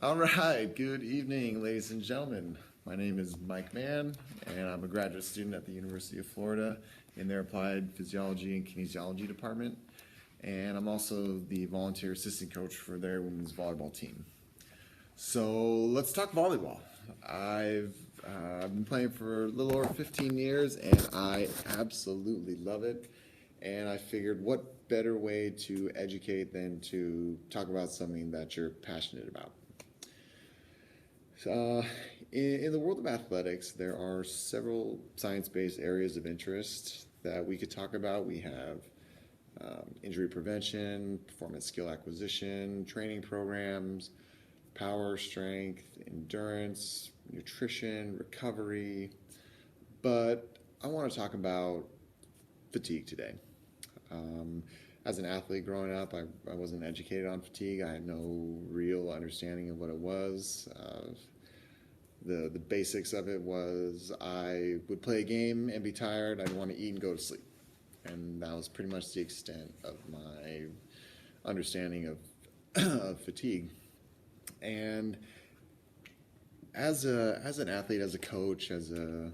All right, good evening, ladies and gentlemen. My name is Mike Mann, and I'm a graduate student at the University of Florida in their Applied Physiology and Kinesiology department. And I'm also the volunteer assistant coach for their women's volleyball team. So let's talk volleyball. I've been playing for a little over 15 years, and I absolutely love it. And I figured, what better way to educate than to talk about something that you're passionate about? Uh, in the world of athletics, there are several science-based areas of interest that we could talk about. We have injury prevention, performance skill acquisition, training programs, power, strength, endurance, nutrition, recovery. But I want to talk about fatigue today. Um, as an athlete growing up, I wasn't educated on fatigue. I had no real understanding of what it was. The basics of it was I would play a game and be tired. I'd want to eat and go to sleep. And that was pretty much the extent of my understanding of, of fatigue. And as an athlete, as a coach, as a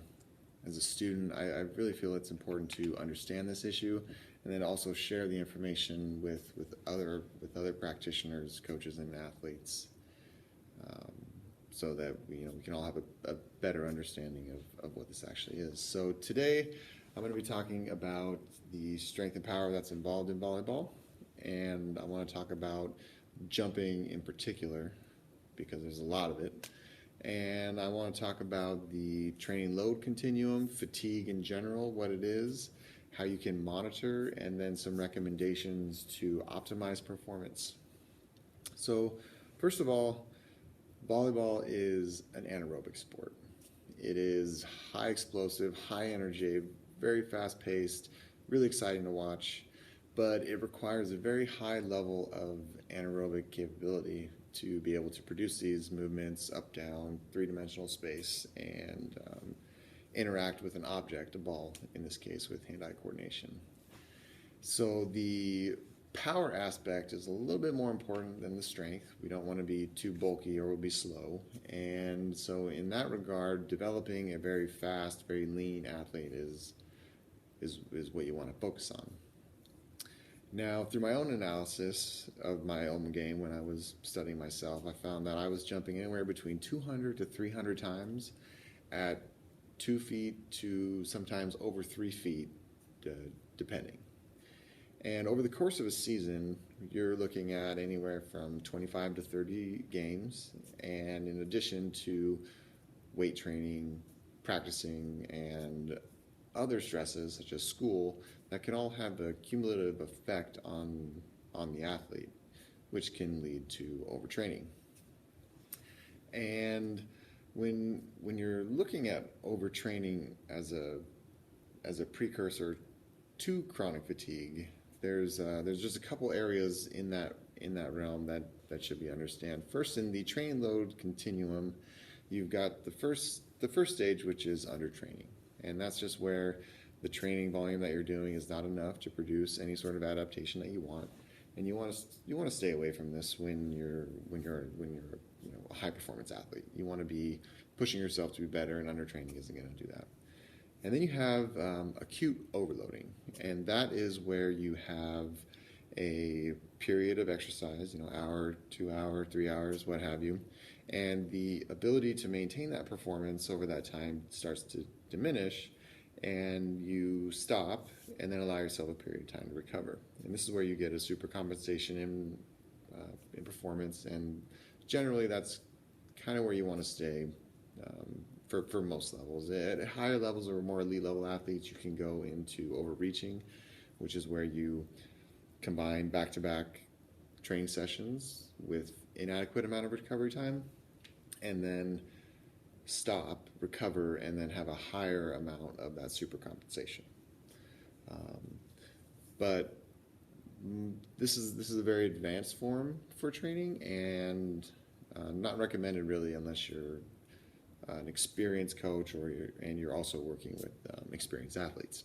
student, I really feel it's important to understand this issue, and then also share the information with other practitioners, coaches, and athletes, um, so that we can all have a better understanding of what this actually is. So today, I'm going to be talking about the strength and power that's involved in volleyball, and I want to talk about jumping in particular because there's a lot of it. And I want to talk about the training load continuum, fatigue in general, what it is, how you can monitor, and then some recommendations to optimize performance. So, first of all, volleyball is an anaerobic sport. It is high explosive, high energy, very fast paced, really exciting to watch, but it requires a very high level of anaerobic capability to be able to produce these movements up, down, three-dimensional space, and interact with an object, a ball, in this case with hand-eye coordination. So the power aspect is a little bit more important than the strength. We don't want to be too bulky or we'll be slow. And so in that regard, developing a very fast, very lean athlete is what you want to focus on. Now, through my own analysis of my own game when I was studying myself, I found that I was jumping anywhere between 200 to 300 times at 2 feet to sometimes over 3 feet, depending. And over the course of a season, you're looking at anywhere from 25 to 30 games, and in addition to weight training, practicing, and other stresses such as school that can all have a cumulative effect on the athlete, which can lead to overtraining. And when you're looking at overtraining as a precursor to chronic fatigue, there's just a couple areas in that realm that should be understood. First, in the training load continuum, you've got the first stage, which is undertraining. And that's just where the training volume that you're doing is not enough to produce any sort of adaptation that you want, and you want to stay away from this when you're a high performance athlete. You want to be pushing yourself to be better, and undertraining isn't going to do that. And then you have acute overloading, and that is where you have a period of exercise, hour, 2 hour, 3 hours, what have you, and the ability to maintain that performance over that time starts to diminish, and you stop and then allow yourself a period of time to recover. And this is where you get a supercompensation in performance, and generally that's kind of where you want to stay for most levels. At higher levels or more elite level athletes, you can go into overreaching, which is where you combine back-to-back training sessions with inadequate amount of recovery time, and then stop, recover, and then have a higher amount of that supercompensation. But this is a very advanced form for training, and not recommended really unless you're an experienced coach and you're also working with experienced athletes.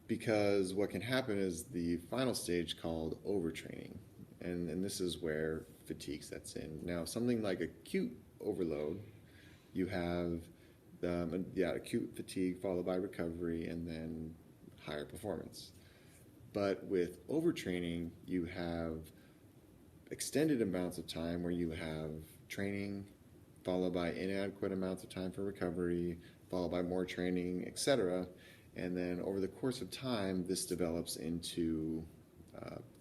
Because what can happen is the final stage called overtraining. and this is where fatigue sets in. Now, something like acute overload, you have acute fatigue followed by recovery and then higher performance. But with overtraining, you have extended amounts of time where you have training followed by inadequate amounts of time for recovery, followed by more training, etc. And then over the course of time, this develops into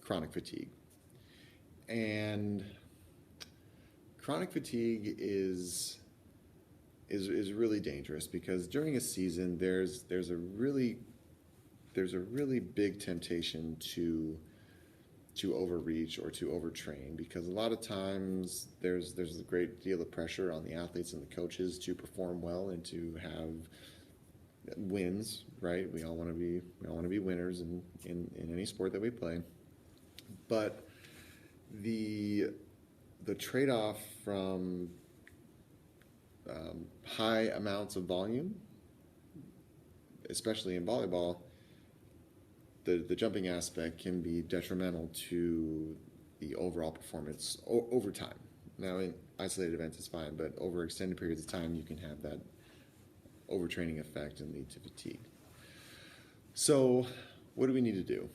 chronic fatigue. And chronic fatigue is really dangerous because during a season, there's a really big temptation to overreach or to overtrain, because a lot of times there's a great deal of pressure on the athletes and the coaches to perform well and to have wins, right? We all want to be winners in any sport that we play. But the trade-off from high amounts of volume, especially in volleyball, the jumping aspect can be detrimental to the overall performance over time. Now, in isolated events, it's fine, but over extended periods of time, you can have that overtraining effect and lead to fatigue. So, what do we need to do?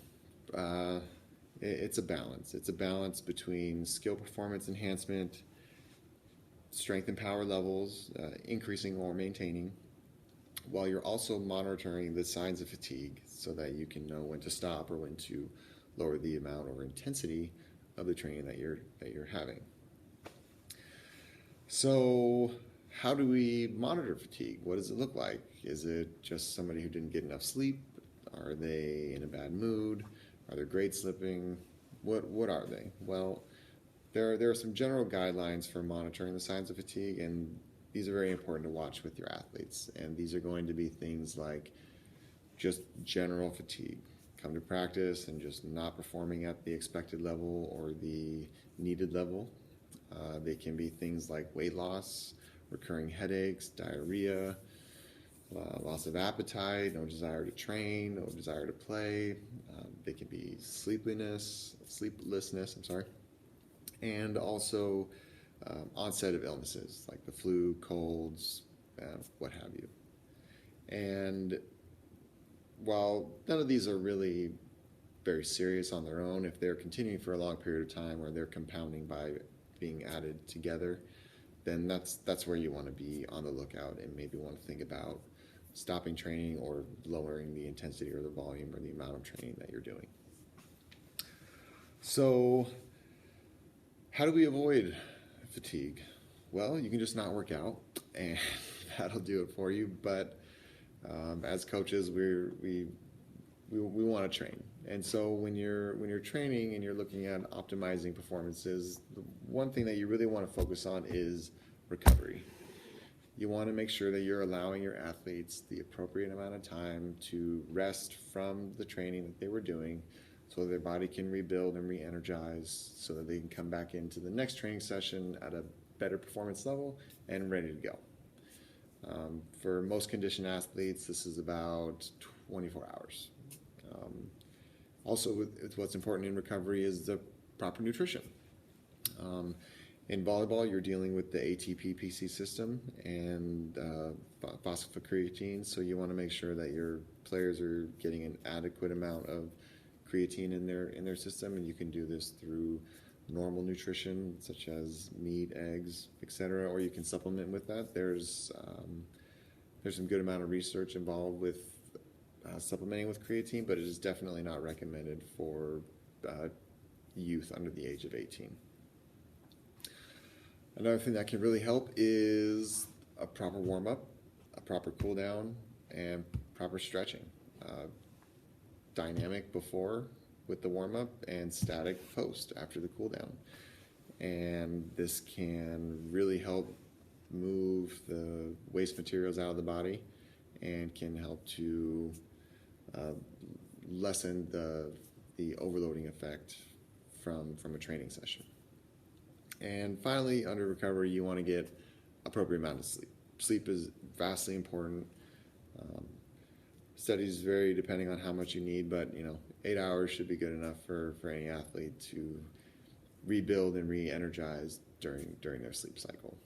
It's a balance. It's a balance between skill performance enhancement, strength and power levels, increasing or maintaining, while you're also monitoring the signs of fatigue so that you can know when to stop or when to lower the amount or intensity of the training that you're having. So how do we monitor fatigue? What does it look like? Is it just somebody who didn't get enough sleep? Are they in a bad mood? Are their grades slipping? What are they? Well, there are some general guidelines for monitoring the signs of fatigue, and these are very important to watch with your athletes. And these are going to be things like just general fatigue. Come to practice and just not performing at the expected level or the needed level. They can be things like weight loss, recurring headaches, diarrhea, loss of appetite, no desire to train, no desire to play. They can be sleeplessness, and also onset of illnesses like the flu, colds, what have you. And while none of these are really very serious on their own, if they're continuing for a long period of time or they're compounding by being added together, then that's where you want to be on the lookout and maybe want to think about stopping training or lowering the intensity or the volume or the amount of training that you're doing. So how do we avoid fatigue? Well, you can just not work out, and that'll do it for you. But as coaches, we want to train, and so when you're training and you're looking at optimizing performances, the one thing that you really want to focus on is recovery. You want to make sure that you're allowing your athletes the appropriate amount of time to rest from the training that they were doing, so their body can rebuild and re-energize so that they can come back into the next training session at a better performance level and ready to go. For most conditioned athletes, this is about 24 hours. Also, what's important in recovery is the proper nutrition. In volleyball, you're dealing with the ATP-PC system and phosphocreatine, so you want to make sure that your players are getting an adequate amount of creatine in their system, and you can do this through normal nutrition such as meat, eggs, etc., or you can supplement with that. There's some good amount of research involved with supplementing with creatine, but it is definitely not recommended for youth under the age of 18. Another thing that can really help is a proper warm-up, a proper cool-down, and proper stretching. Dynamic before with the warm-up and static post after the cool-down. And this can really help move the waste materials out of the body and can help to lessen the overloading effect from a training session. And finally, under recovery, you want to get appropriate amount of sleep. Sleep is vastly important. Studies vary depending on how much you need, but 8 hours should be good enough for any athlete to rebuild and re-energize during their sleep cycle.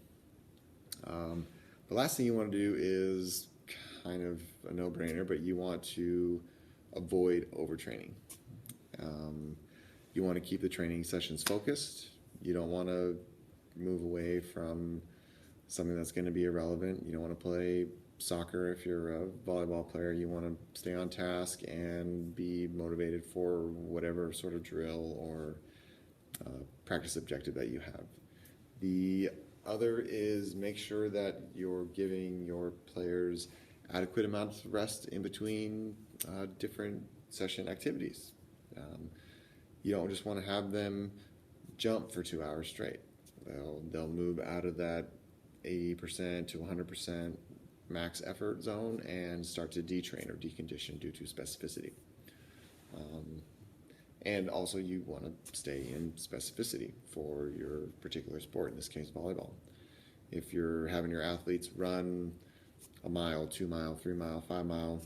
The last thing you want to do is kind of a no-brainer, but you want to avoid overtraining. You want to keep the training sessions focused. You don't want to move away from something that's going to be irrelevant. You don't want to play soccer if you're a volleyball player. You want to stay on task and be motivated for whatever sort of drill or practice objective that you have. The other is make sure that you're giving your players adequate amounts of rest in between different session activities. You don't just want to have them jump for 2 hours straight. They'll move out of that 80% to 100% max effort zone and start to detrain or decondition due to specificity. And also you want to stay in specificity for your particular sport, in this case volleyball. If you're having your athletes run a mile, 2 mile, 3 mile, 5 mile,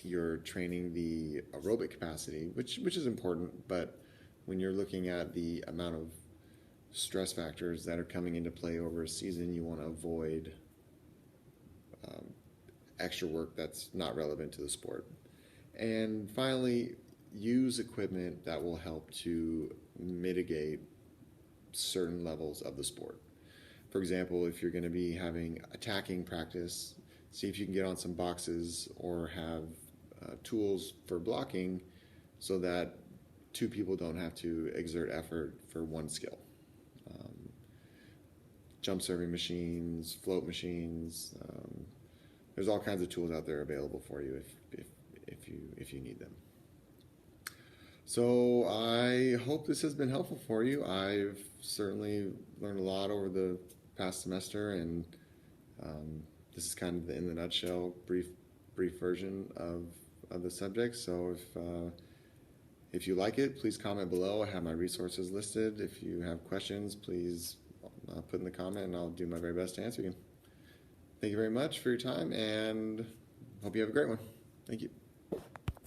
you're training the aerobic capacity, which is important, but when you're looking at the amount of stress factors that are coming into play over a season, you want to avoid extra work that's not relevant to the sport. And finally, use equipment that will help to mitigate certain levels of the sport. For example, if you're going to be having attacking practice, see if you can get on some boxes or have tools for blocking so that two people don't have to exert effort for one skill. Jump serving machines, float machines, there's all kinds of tools out there available for you if you need them. So I hope this has been helpful for you. I've certainly learned a lot over the past semester, and this is kind of in the nutshell, brief version of the subject. So if you like it, please comment below. I have my resources listed. If you have questions, please put in the comment, and I'll do my very best to answer you. Thank you very much for your time, and hope you have a great one. Thank you.